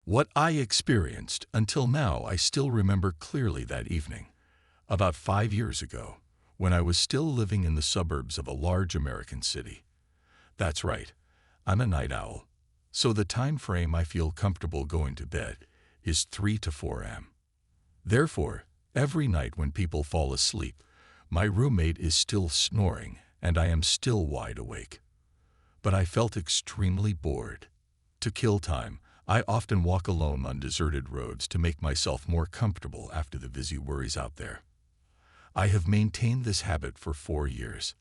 What I experienced until now, I still remember clearly that evening, about 5 years ago, when I was still living in the suburbs of a large American city. That's right, I'm a night owl, so the time frame I feel comfortable going to bed is 3 to 4 a.m. Therefore, every night when people fall asleep, my roommate is still snoring and I am still wide awake. But I felt extremely bored. To kill time, I often walk alone on deserted roads to make myself more comfortable after the busy worries out there. I have maintained this habit for 4 years.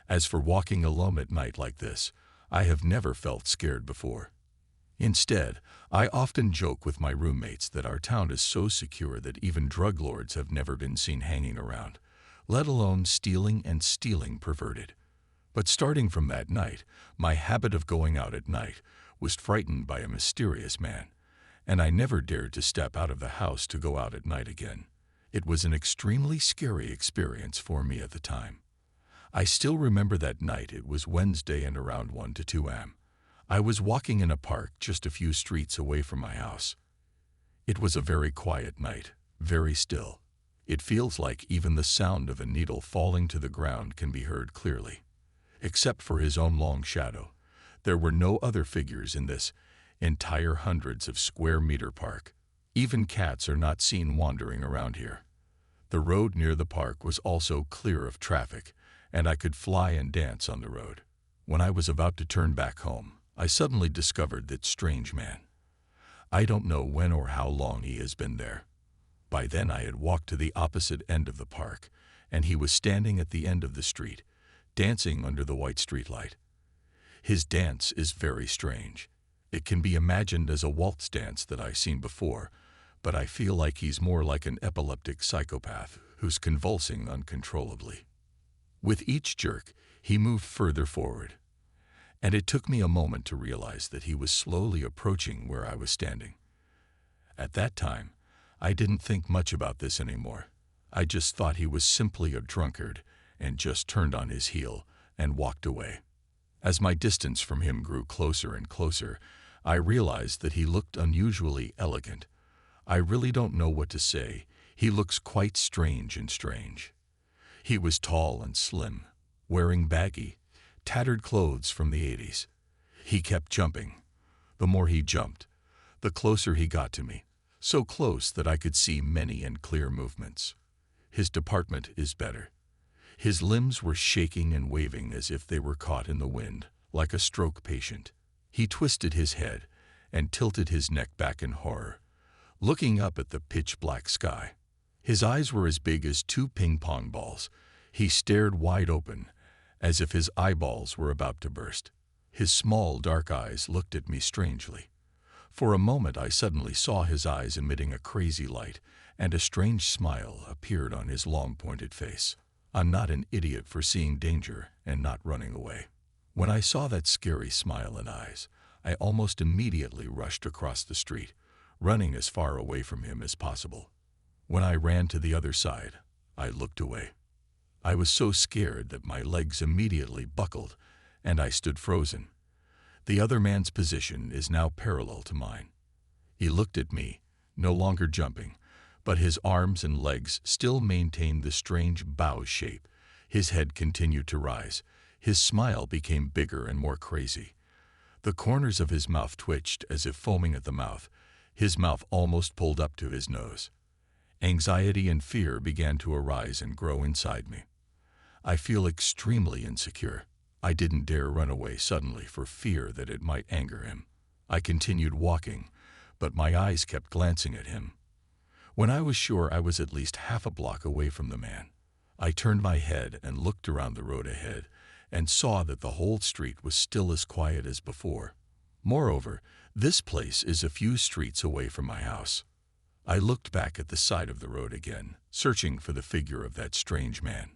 As for walking alone at night like this, I have never felt scared before. Instead, I often joke with my roommates that our town is so secure that even drug lords have never been seen hanging around, let alone stealing and stealing perverted. But starting from that night, my habit of going out at night was frightened by a mysterious man, and I never dared to step out of the house to go out at night again. It was an extremely scary experience for me at the time. I still remember that night. It was Wednesday and around 1 to 2 a.m. I was walking in a park just a few streets away from my house. It was a very quiet night, very still. It feels like even the sound of a needle falling to the ground can be heard clearly. Except for his own long shadow, there were no other figures in this entire hundreds of square meter park. Even cats are not seen wandering around here. The road near the park was also clear of traffic, and I could fly and dance on the road. When I was about to turn back home, I suddenly discovered that strange man. I don't know when or how long he has been there. By then I had walked to the opposite end of the park, and he was standing at the end of the street, dancing under the white streetlight. His dance is very strange. It can be imagined as a waltz dance that I've seen before, but I feel like he's more like an epileptic psychopath who's convulsing uncontrollably. With each jerk, he moved further forward, and it took me a moment to realize that he was slowly approaching where I was standing. At that time, I didn't think much about this anymore. I just thought he was simply a drunkard and just turned on his heel and walked away. As my distance from him grew closer and closer, I realized that he looked unusually elegant. I really don't know what to say. He looks quite strange and strange. He was tall and slim, wearing baggy, tattered clothes from the 80s. He kept jumping. The more he jumped, the closer he got to me, so close that I could see many and clear movements. His deportment is better. His limbs were shaking and waving as if they were caught in the wind, like a stroke patient. He twisted his head and tilted his neck back in horror, looking up at the pitch-black sky. His eyes were as big as 2 ping-pong balls. He stared wide open, as if his eyeballs were about to burst. His small, dark eyes looked at me strangely. For a moment I suddenly saw his eyes emitting a crazy light, and a strange smile appeared on his long, pointed face. I'm not an idiot for seeing danger and not running away. When I saw that scary smile and eyes, I almost immediately rushed across the street, running as far away from him as possible. When I ran to the other side, I looked away. I was so scared that my legs immediately buckled, and I stood frozen. The other man's position is now parallel to mine. He looked at me, no longer jumping, but his arms and legs still maintained the strange bow shape. His head continued to rise. His smile became bigger and more crazy. The corners of his mouth twitched as if foaming at the mouth. His mouth almost pulled up to his nose. Anxiety and fear began to arise and grow inside me. I feel extremely insecure. I didn't dare run away suddenly for fear that it might anger him. I continued walking, but my eyes kept glancing at him. When I was sure I was at least half a block away from the man, I turned my head and looked around the road ahead and saw that the whole street was still as quiet as before. Moreover, this place is a few streets away from my house. I looked back at the side of the road again, searching for the figure of that strange man.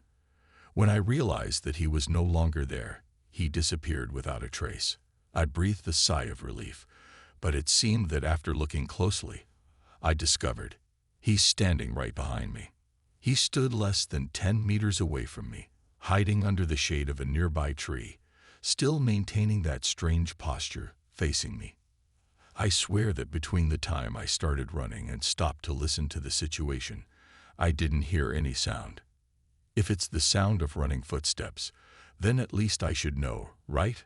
When I realized that he was no longer there, he disappeared without a trace. I breathed a sigh of relief, but it seemed that after looking closely, I discovered he's standing right behind me. He stood less than 10 meters away from me, hiding under the shade of a nearby tree, still maintaining that strange posture, facing me. I swear that between the time I started running and stopped to listen to the situation, I didn't hear any sound. If it's the sound of running footsteps, then at least I should know, right?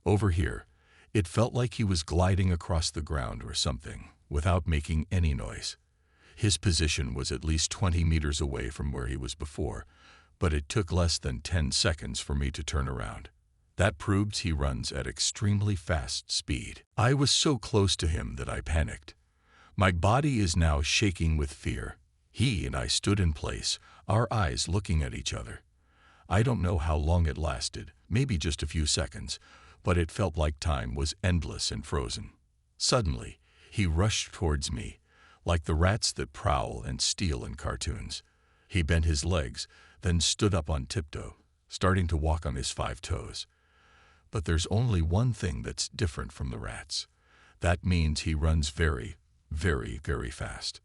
Over here, it felt like he was gliding across the ground or something, without making any noise. His position was at least 20 meters away from where he was before, but it took less than 10 seconds for me to turn around. That proves he runs at extremely fast speed. I was so close to him that I panicked. My body is now shaking with fear. He and I stood in place, our eyes looking at each other. I don't know how long it lasted, maybe just a few seconds, but it felt like time was endless and frozen. Suddenly, he rushed towards me, like the rats that prowl and steal in cartoons. He bent his legs, then stood up on tiptoe, starting to walk on his 5 toes. But there's only one thing that's different from the rats. That means he runs very, very, very fast.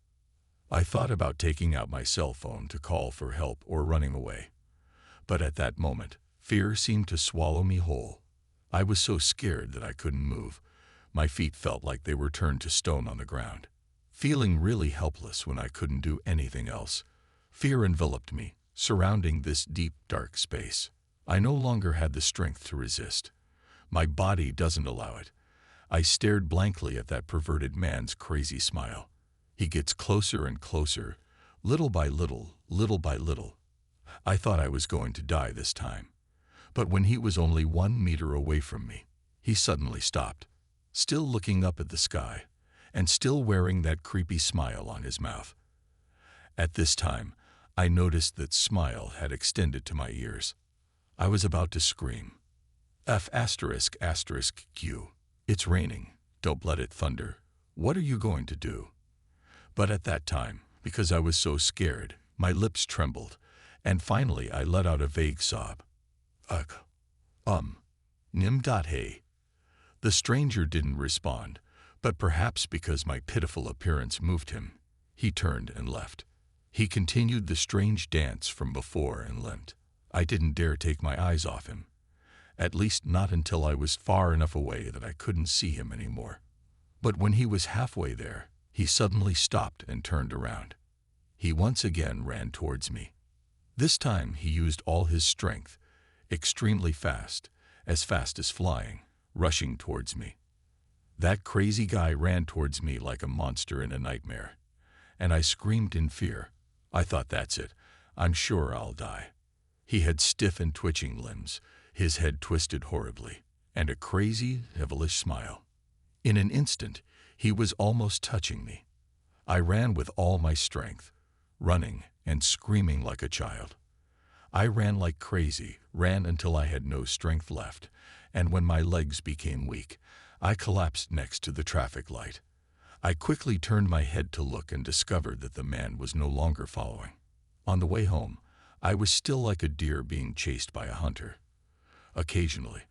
I thought about taking out my cell phone to call for help or running away. But at that moment, fear seemed to swallow me whole. I was so scared that I couldn't move. My feet felt like they were turned to stone on the ground. Feeling really helpless when I couldn't do anything else, fear enveloped me, surrounding this deep, dark space. I no longer had the strength to resist. My body doesn't allow it. I stared blankly at that perverted man's crazy smile. He gets closer and closer, little by little, little by little. I thought I was going to die this time. But when he was only 1 meter away from me, he suddenly stopped, still looking up at the sky, and still wearing that creepy smile on his mouth. At this time, I noticed that smile had extended to my ears. I was about to scream. F***Q. It's raining. Don't let it thunder. What are you going to do? But at that time, because I was so scared, my lips trembled, and finally I let out a vague sob. Ugh. Hey. The stranger didn't respond, but perhaps because my pitiful appearance moved him, he turned and left. He continued the strange dance from before and limped. I didn't dare take my eyes off him, at least not until I was far enough away that I couldn't see him anymore. But when he was halfway there, he suddenly stopped and turned around. He once again ran towards me. This time he used all his strength, extremely fast as flying, rushing towards me. That crazy guy ran towards me like a monster in a nightmare, and I screamed in fear. I thought, that's it, I'm sure I'll die. He had stiff and twitching limbs, his head twisted horribly, and a crazy, devilish smile. In an instant, he was almost touching me. I ran with all my strength, running and screaming like a child. I ran like crazy, ran until I had no strength left, and when my legs became weak, I collapsed next to the traffic light. I quickly turned my head to look and discovered that the man was no longer following. On the way home, I was still like a deer being chased by a hunter. Occasionally,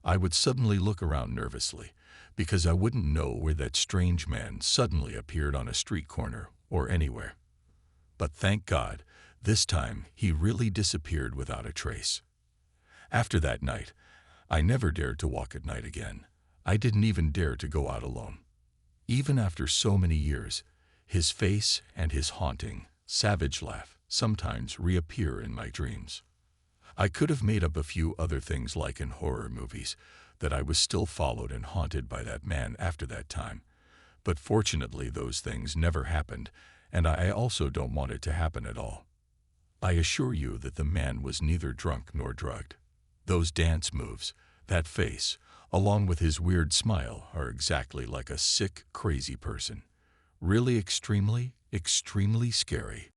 I would suddenly look around nervously, because I wouldn't know where that strange man suddenly appeared on a street corner or anywhere. But thank God, this time he really disappeared without a trace. After that night, I never dared to walk at night again. I didn't even dare to go out alone. Even after so many years, his face and his haunting, savage laugh sometimes reappear in my dreams. I could have made up a few other things like in horror movies, that I was still followed and haunted by that man after that time. But fortunately those things never happened, and I also don't want it to happen at all. I assure you that the man was neither drunk nor drugged. Those dance moves, that face, along with his weird smile, are exactly like a sick, crazy person. Really extremely, extremely scary.